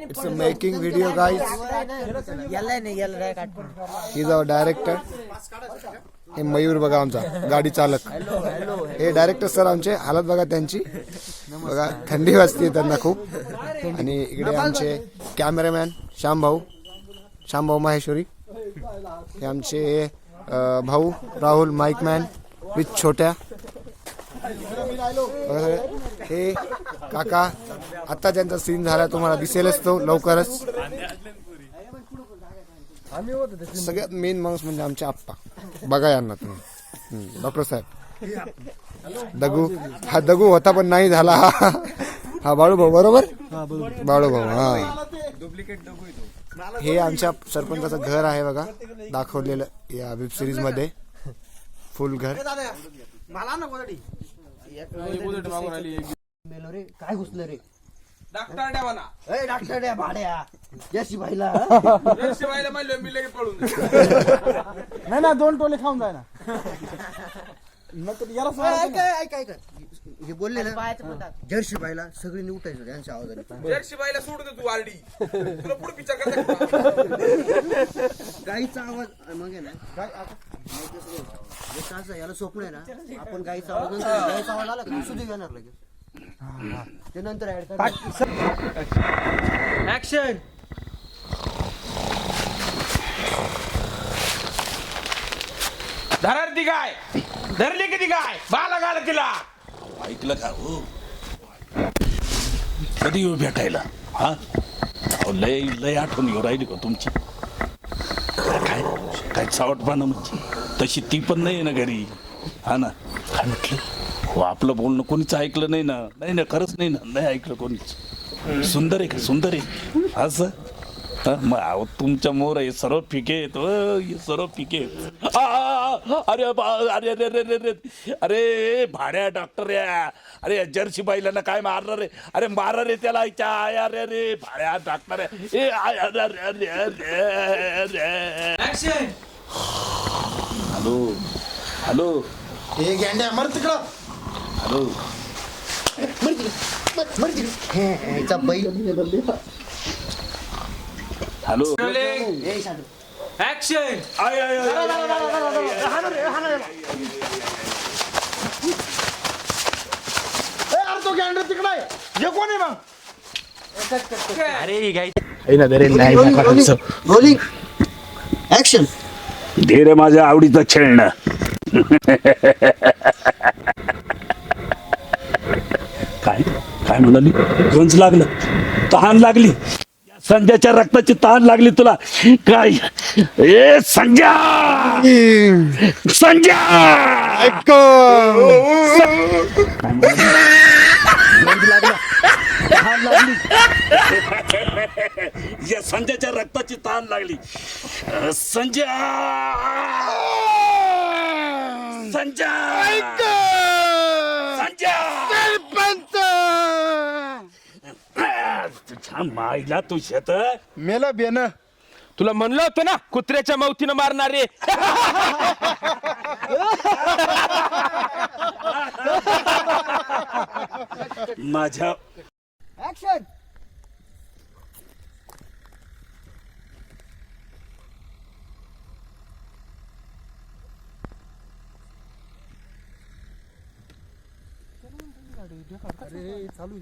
It's a making video, guys. He's our director. हे मयूर बघा आमचा गाडी चालक. हे डायरेक्टर सर आमचे. हालत बघा त्यांची. बघा थंडी वाजते त्यांना खूप. आणि इकडे आमचे कॅमेरामॅन श्यामभाऊ माहेश्वरी. हे आमचे भाऊ राहुल माईकमॅन विथ छोट्या. हे काका आता ज्यांचा सीन झाला तुम्हाला दिसेलच तो लवकरच. सगळ्यात मेन माणूस म्हणजे आमचे आप्पा. बघा यांना तुम्ही. डॉक्टर साहेब दगू होता पण नाही झाला. हा बाळूभाऊ बरोबर. बाळूभाऊ हा. हे आमच्या सरपंचाचं घर आहे बघा दाखवलेलं या वेब सिरीज मध्ये. फुल घर. काय घुसलं रे डॉक्टर द्यावाना डॉक्टर द्या भाड्या जशी भाईला पळून नाही ना 2 टोले खाऊन जाय ना. ऐक हे बोलले ना जर्सी बाईला सगळी उठायचं त्यांच्या आवाजाने. जर्सी बाईला सोडू दे तू आरडी. तुला पुढे विचार करता गाईचा आवाज मग आहे ना काय याला स्वप्न आहे ना आपण गाईचा आवाज आला का सुधी घेणार लगेच. ते नंतर ऍड कर. ऍक्शन. धरर ती गाय धरली किती गाय बाला गाला तिला. ऐकलं का हो कधी येऊ भेटायला. हा लय लय आठवण येऊ राहिली का तुमची. काय काय चावटपणा म्हणजे तशी ती पण नाही ना घरी. हा ना काय म्हटलं हो आपलं बोलणं कोणीच ऐकलं नाही ना. नाही ना खरंच नाही ना. नाही ऐकलं कोणीच. सुंदर आहे का सुंदर आहे असं. मग अहो तुमच्या मोर हे सर्व पिके आहेत. हे सर्व पिके अरे अरे अरे अरे अरे अरे भाड्या डॉक्टर या. अरे जर्सी बाईला ना काय मारणार रे. अरे मारा रे त्याला. अरे अरे भाड्या डॉक्टर हॅलो हॅलो हे गेंड्या मर तिकडं. Hello hello action. तो गेंड्या तिकडं आहे. हे कोण आहे मग. अरे गाय रोलिंग ऍक्शन. दे रे माझ्या आवडीचं खेळणं. काय काय म्हणाली. गंज लागलं तहान लागली. संध्याच्या रक्ताची तहान लागली तुला काय. ए संध्या संध्या या संध्याच्या रक्ताची तहान लागली. संध्या संध्या संध्या तुझ्या माईला तू शेत मेला बेन. तुला म्हणलं होतं ना कुत्र्याच्या मौतीनं मारणारे. माझ्या ऍक्शन. अरे चालू आहे